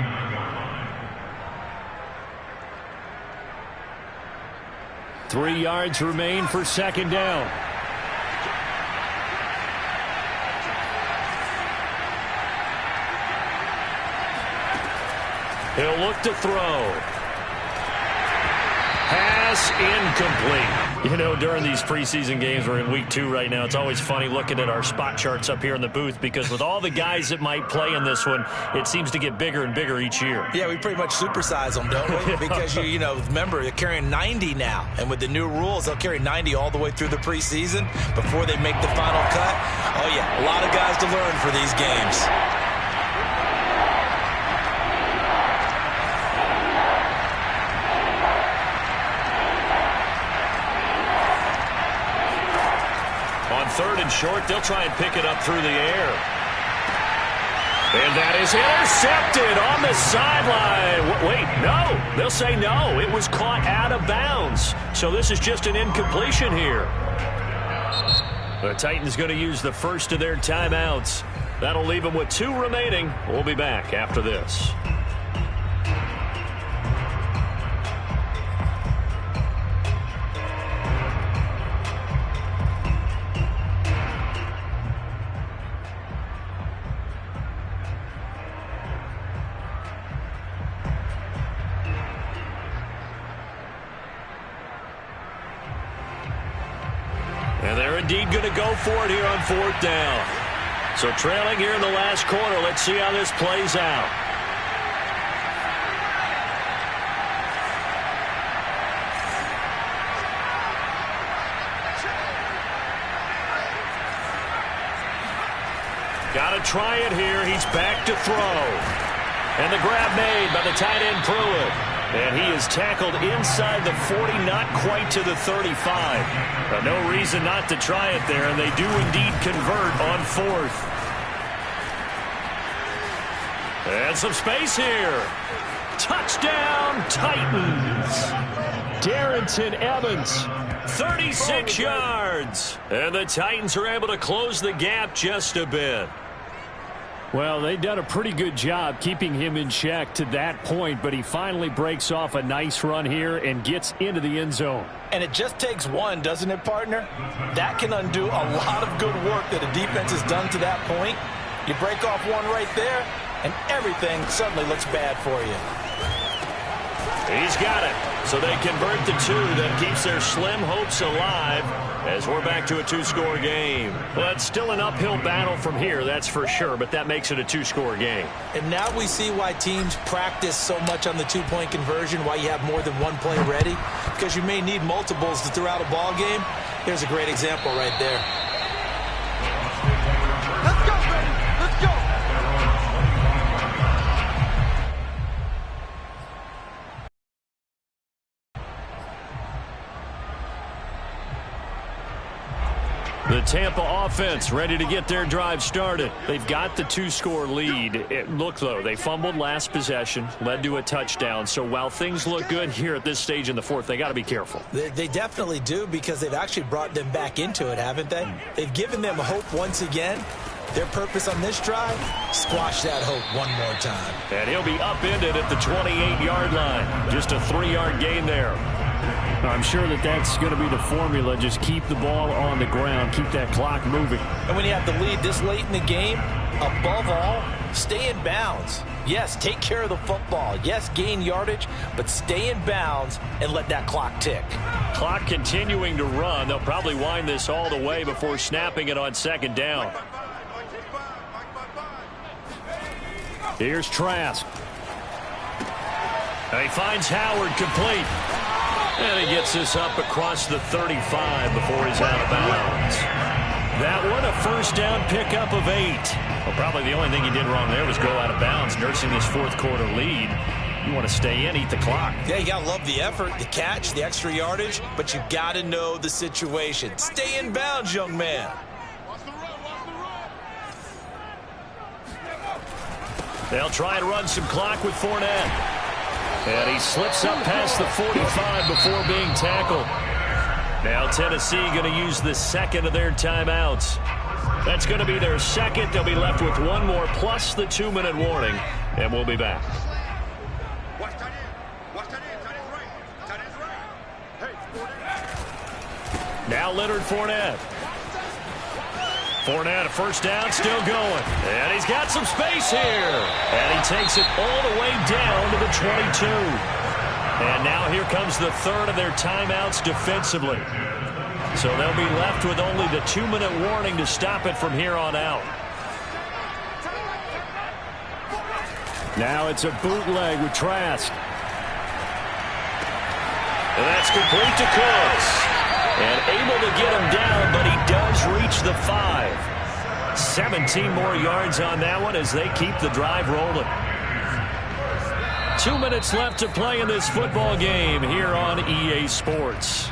Three yards remain for 2nd down. He'll look to throw. Pass incomplete. You know, during these preseason games, we're in week 2 right now, it's always funny looking at our spot charts up here in the booth because with all the guys that might play in this one, it seems to get bigger and bigger each year. Yeah, we pretty much supersize them, don't we? Because, you know, remember, they're carrying 90 now. And with the new rules, they'll carry 90 all the way through the preseason before they make the final cut. Oh, yeah, a lot of guys to learn for these games. On 3rd and short, they'll try and pick it up through the air. And that is intercepted on the sideline. Wait, no. They'll say no. It was caught out of bounds. So this is just an incompletion here. The Titans going to use the first of their timeouts. That'll leave them with 2 remaining. We'll be back after this. And they're indeed going to go for it here on 4th down. So trailing here in the last quarter. Let's see how this plays out. Got to try it here. He's back to throw. And the grab made by the tight end Pruitt. And he is tackled inside the 40, not quite to the 35. But no reason not to try it there, and they do indeed convert on 4th. And some space here. Touchdown, Titans. Darrynton Evans, 36 yards. And the Titans are able to close the gap just a bit. Well, they've done a pretty good job keeping him in check to that point, but he finally breaks off a nice run here and gets into the end zone. And it just takes one, doesn't it, partner? That can undo a lot of good work that a defense has done to that point. You break off one right there, and everything suddenly looks bad for you. He's got it. So they convert the 2. That keeps their slim hopes alive as we're back to a 2-score game. Well, it's still an uphill battle from here, that's for sure, but that makes it a 2-score game. And now we see why teams practice so much on the 2-point conversion, why you have more than one play ready, because you may need multiples to throw out a ball game. Here's a great example right there. Let's go, baby. Let's go. The Tampa offense ready to get their drive started. They've got the 2-score lead. Look, though, they fumbled last possession, led to a touchdown. So while things look good here at this stage in the 4th, they got to be careful. They definitely do, because they've actually brought them back into it, haven't they? They've given them hope once again. Their purpose on this drive, squash that hope one more time. And he'll be upended at the 28-yard line. Just a 3-yard gain there. I'm sure that's going to be the formula. Just keep the ball on the ground. Keep that clock moving. And when you have the lead this late in the game, above all, stay in bounds. Yes, take care of the football. Yes, gain yardage, but stay in bounds and let that clock tick. Clock continuing to run. They'll probably wind this all the way before snapping it on 2nd down. Here's Trask. And he finds Howard complete. And he gets this up across the 35 before he's out of bounds. That one, a 1st down pickup of 8. Well, probably the only thing he did wrong there was go out of bounds, nursing this 4th quarter lead. You want to stay in, eat the clock. Yeah, you got to love the effort, the catch, the extra yardage, but you got to know the situation. Stay in bounds, young man. They'll try and run some clock with Fournette. And he slips up past the 45 before being tackled. Now Tennessee going to use the 2nd of their timeouts. That's going to be their 2nd. They'll be left with one more plus the 2-minute warning. And we'll be back. Watch tight end. Watch tight end. Tight end's right. Tight end's right. Hey, Fournette. Now Leonard Fournette. Fournette, a 1st down, still going. And he's got some space here. And he takes it all the way down to the 22. And now here comes the 3rd of their timeouts defensively. So they'll be left with only the 2-minute warning to stop it from here on out. Now it's a bootleg with Trask. And that's complete to Cooks. And able to get him down, but he does reach the 5. 17 more yards on that one as they keep the drive rolling. 2 minutes left to play in this football game here on EA Sports.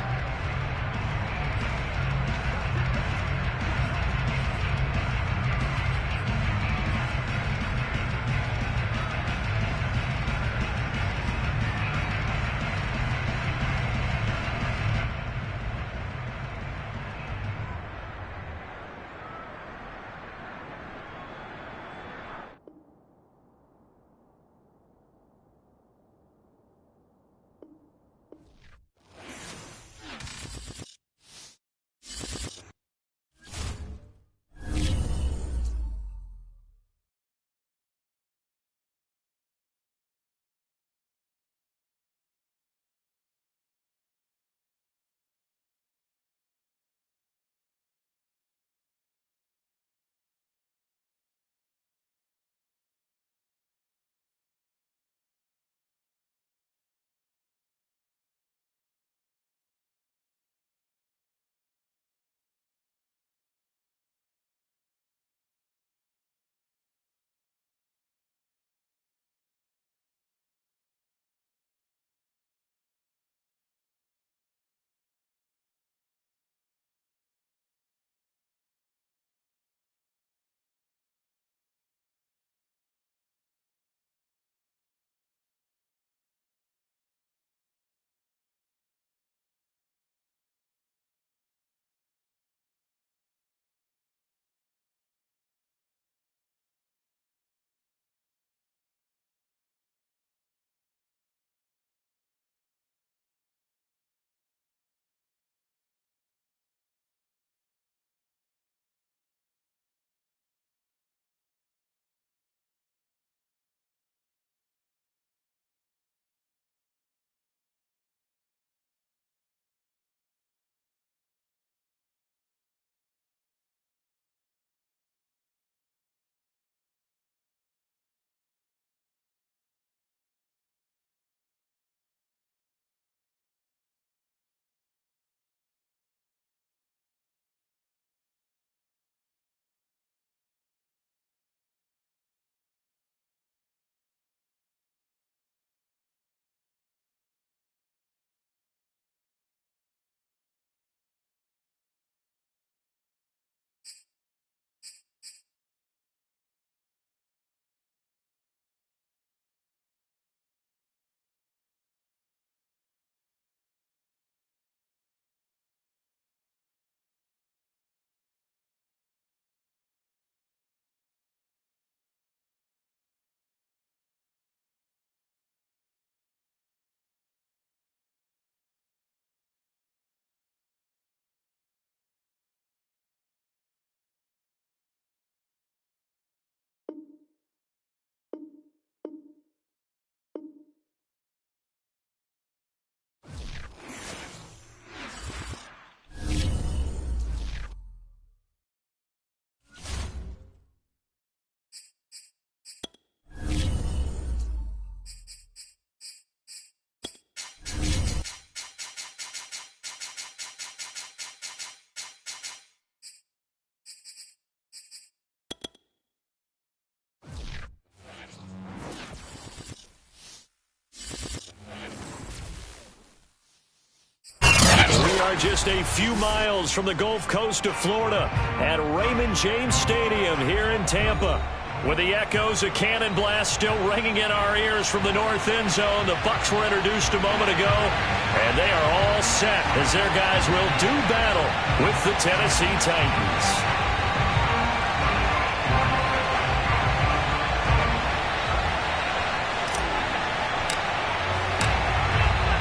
are just a few miles from the Gulf Coast of Florida at Raymond James Stadium here in Tampa. With the echoes of cannon blast still ringing in our ears from the north end zone, the Bucs were introduced a moment ago, and they are all set as their guys will do battle with the Tennessee Titans.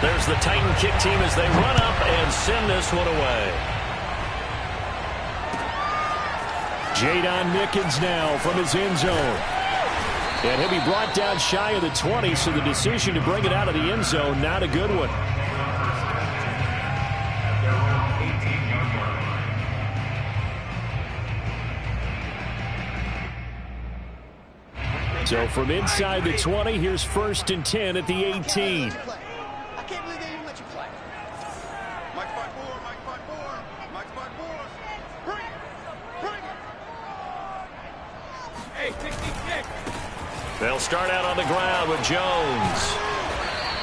There's the Titan kick team as they run up and send this one away. Jadon Mickens now from his end zone. And he'll be brought down shy of the 20, so the decision to bring it out of the end zone, not a good one. So from inside the 20, here's 1st and 10 at the 18. They'll start out on the ground with Jones.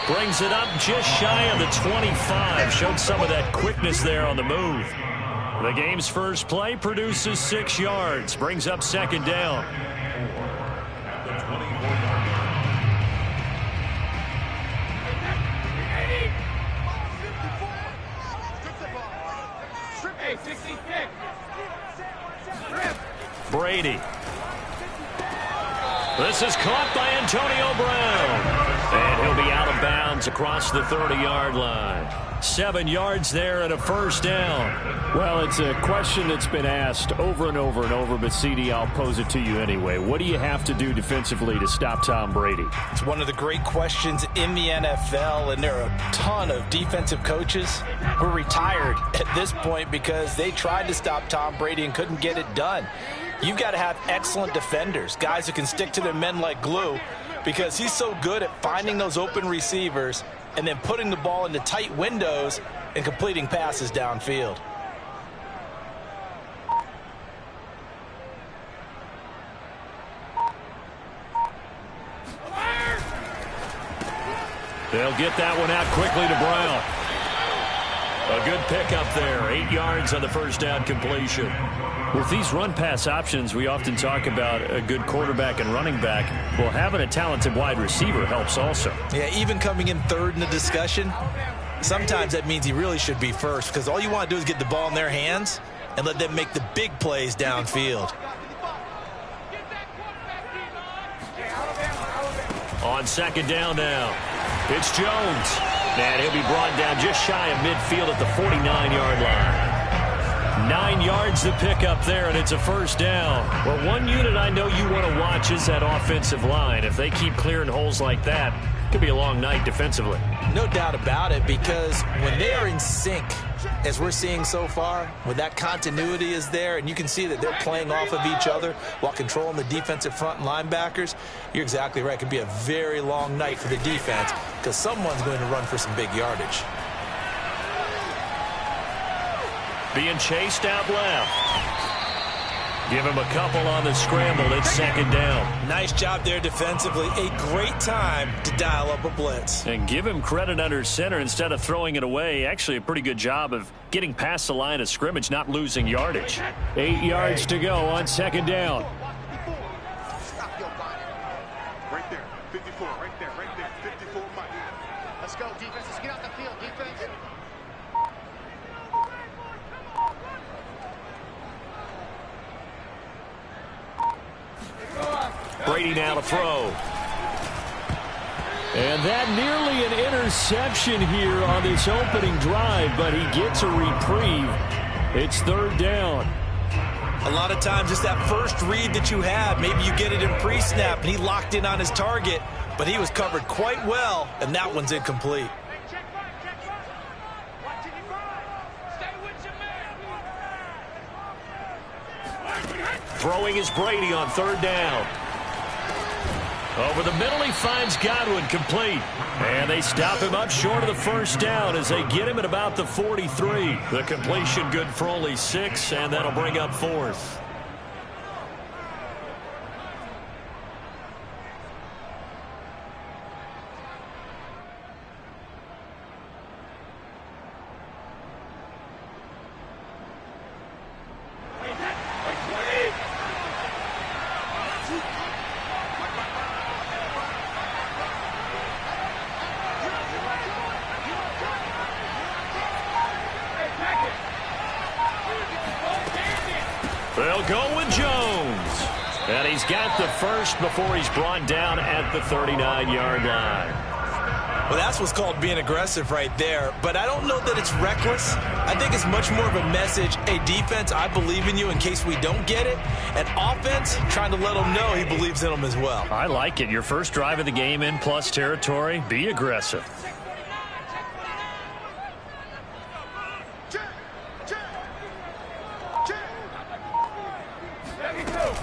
Brings it up just shy of the 25. Showed some of that quickness there on the move. The game's first play produces 6 yards. Brings up 2nd down. Brady. This is caught by Antonio Brown. And he'll be out of bounds across the 30-yard line. 7 yards there and a 1st down. Well, it's a question that's been asked over and over and over, but CD, I'll pose it to you anyway. What do you have to do defensively to stop Tom Brady? It's one of the great questions in the NFL, and there are a ton of defensive coaches who are retired at this point because they tried to stop Tom Brady and couldn't get it done. You've got to have excellent defenders, guys who can stick to their men like glue, because he's so good at finding those open receivers and then putting the ball into tight windows and completing passes downfield. They'll get that one out quickly to Brown. A good pickup there. 8 yards on the 1st down completion. With these run-pass options, we often talk about a good quarterback and running back. Well, having a talented wide receiver helps also. Yeah, even coming in 3rd in the discussion, sometimes that means he really should be 1st, because all you want to do is get the ball in their hands and let them make the big plays downfield. On 2nd down now, it's Jones. And he'll be brought down just shy of midfield at the 49-yard line. 9 yards to pick up there, and it's a 1st down. Well, one unit I know you want to watch is that offensive line. If they keep clearing holes like that, it could be a long night defensively. No doubt about it, because when they are in sync, as we're seeing so far, when that continuity is there and you can see that they're playing off of each other while controlling the defensive front and linebackers, you're exactly right. It could be a very long night for the defense because someone's going to run for some big yardage. Being chased out left. Give him a couple on the scramble. It's 2nd down. Nice job there defensively. A great time to dial up a blitz. And give him credit under center instead of throwing it away. Actually, a pretty good job of getting past the line of scrimmage, not losing yardage. 8 yards to go on 2nd down. Right there, 54, right there, 54, Mike. Let's go, defense. Let's get out the field, defense. Brady now to throw. And that nearly an interception here on this opening drive, but he gets a reprieve. It's 3rd down. A lot of times it's that first read that you have. Maybe you get it in pre-snap, and he locked in on his target, but he was covered quite well, and that one's incomplete. Throwing is Brady on 3rd down. Over the middle, he finds Godwin, complete. And they stop him up short of the 1st down as they get him at about the 43. The completion good for only 6, and that'll bring up 4th. go with Jones. And he's got the first before he's brought down at the 39-yard line. Well, that's what's called being aggressive right there. But I don't know that it's reckless. I think it's much more of a message. Hey, defense, I believe in you in case we don't get it. And offense, trying to let them know he believes in them as well. I like it. Your first drive of the game in plus territory. Be aggressive.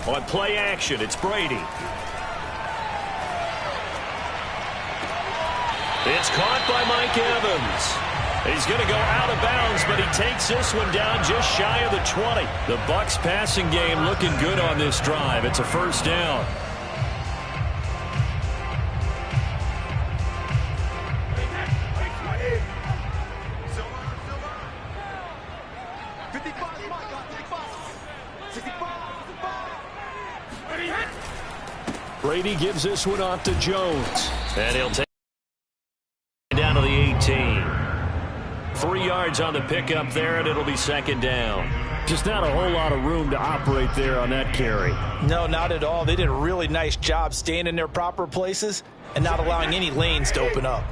On play action, it's Brady. It's caught by Mike Evans. He's going to go out of bounds, but he takes this one down just shy of the 20. The Bucs passing game looking good on this drive. It's a first down. Brady gives this one off to Jones. And he'll take it down to the 18. 3 yards on the pickup there, and it'll be second down. Just not a whole lot of room to operate there on that carry. No, not at all. They did a really nice job staying in their proper places and not allowing any lanes to open up.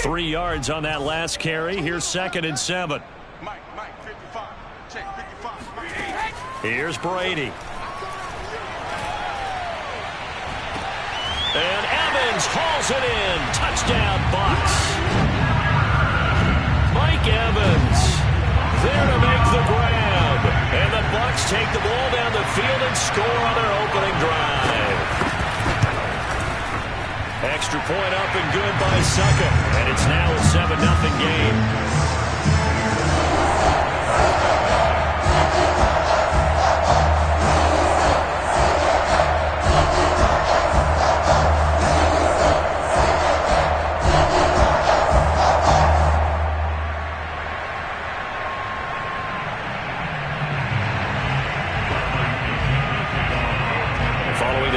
3 yards on that last carry. Here's 2nd and 7. Mike, 55. Check 55. Mike. Here's Brady. And Evans hauls it in. Touchdown, Bucs. Mike Evans there to make the grab. And the Bucs take the ball down the field and score on their opening drive. Extra point up and good by Succa. And it's now a 7-0 game.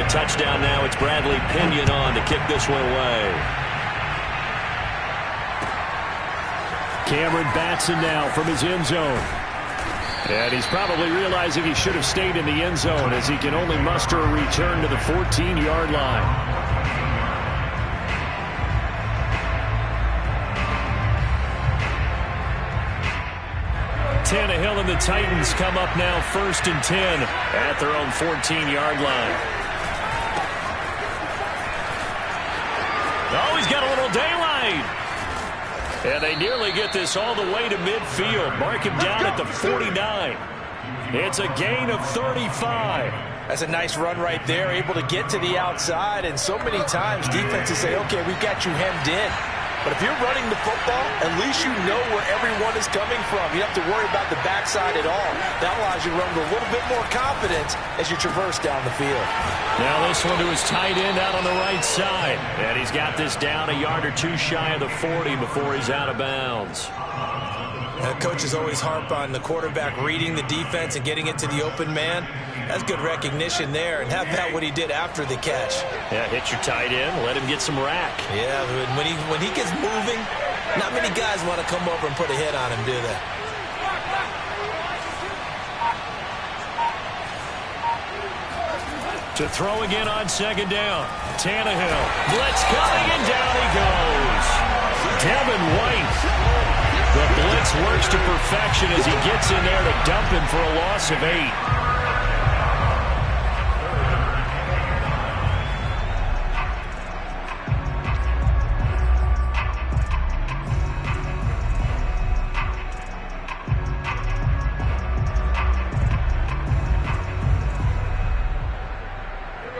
Touchdown now. It's Bradley Pinion on to kick this one away. Cameron Batson now from his end zone. And he's probably realizing he should have stayed in the end zone as he can only muster a return to the 14-yard line. Tannehill and the Titans come up now 1st and 10 at their own 14-yard line. Oh, he's got a little daylight. And they nearly get this all the way to midfield. Mark him down at the 49. It's a gain of 35. That's a nice run right there, able to get to the outside. And so many times defenses say, okay, we've got you hemmed in. But if you're running the football, at least you know where everyone is coming from. You don't have to worry about the backside at all. That allows you to run with a little bit more confidence as you traverse down the field. Now this one to his tight end out on the right side. And he's got this down a yard or two shy of the 40 before he's out of bounds. Coaches always harp on the quarterback reading the defense and getting it to the open man. That's good recognition there. And how about what he did after the catch? Yeah, hit your tight end, let him get some rack. Yeah, when he gets moving, not many guys want to come over and put a hit on him, do they? To throw again on 2nd down. Tannehill. Blitz coming, and down he goes. Devin White. The blitz works to perfection as he gets in there to dump him for a loss of 8.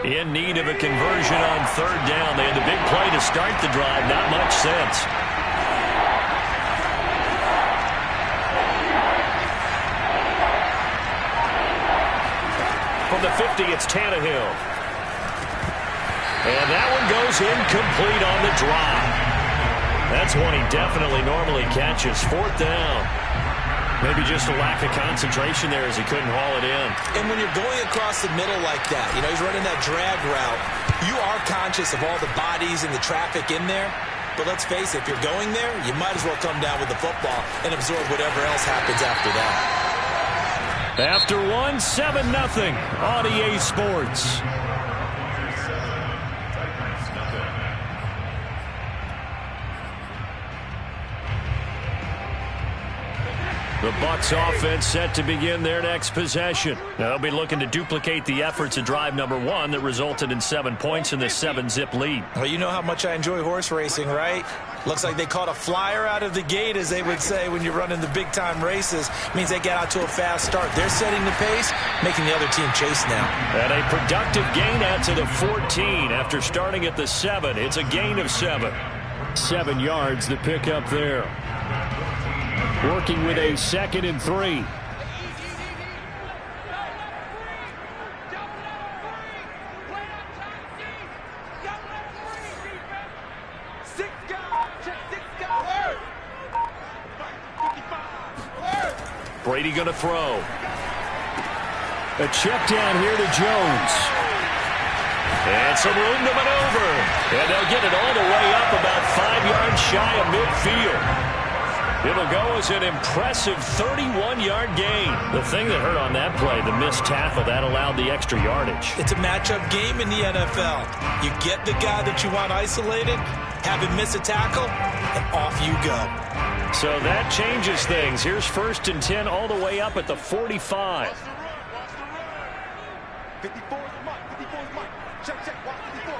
In need of a conversion on 3rd down. They had the big play to start the drive. Not much sense. From the 50, it's Tannehill. And that one goes incomplete on the drop. That's one he definitely normally catches. 4th down. Maybe just a lack of concentration there as he couldn't haul it in. And when you're going across the middle like that, you know, he's running that drag route, you are conscious of all the bodies and the traffic in there. But let's face it, if you're going there, you might as well come down with the football and absorb whatever else happens after that. After one, 7-0 on EA Sports. The Bucs offense set to begin their next possession. Now, they'll be looking to duplicate the efforts of drive number 1 that resulted in 7 points in this 7-zip lead. Well, you know how much I enjoy horse racing, right? Looks like they caught a flyer out of the gate, as they would say when you're running the big-time races. Means they get out to a fast start. They're setting the pace, making the other team chase now. And a productive gain out to the 14 after starting at the 7. It's a gain of 7. 7 yards to pick up there. Working with a 2nd and 3. Brady going to throw. A check down here to Jones. And some room to maneuver. And they'll get it all the way up about 5 yards shy of midfield. It'll go as an impressive 31-yard gain. The thing that hurt on that play, the missed tackle, that allowed the extra yardage. It's a matchup game in the NFL. You get the guy that you want isolated, have him miss a tackle, and off you go. So that changes things. Here's 1st and 10 all the way up at the 45. 54 is Mike. 54 is Mike. Check, check. Watch 54.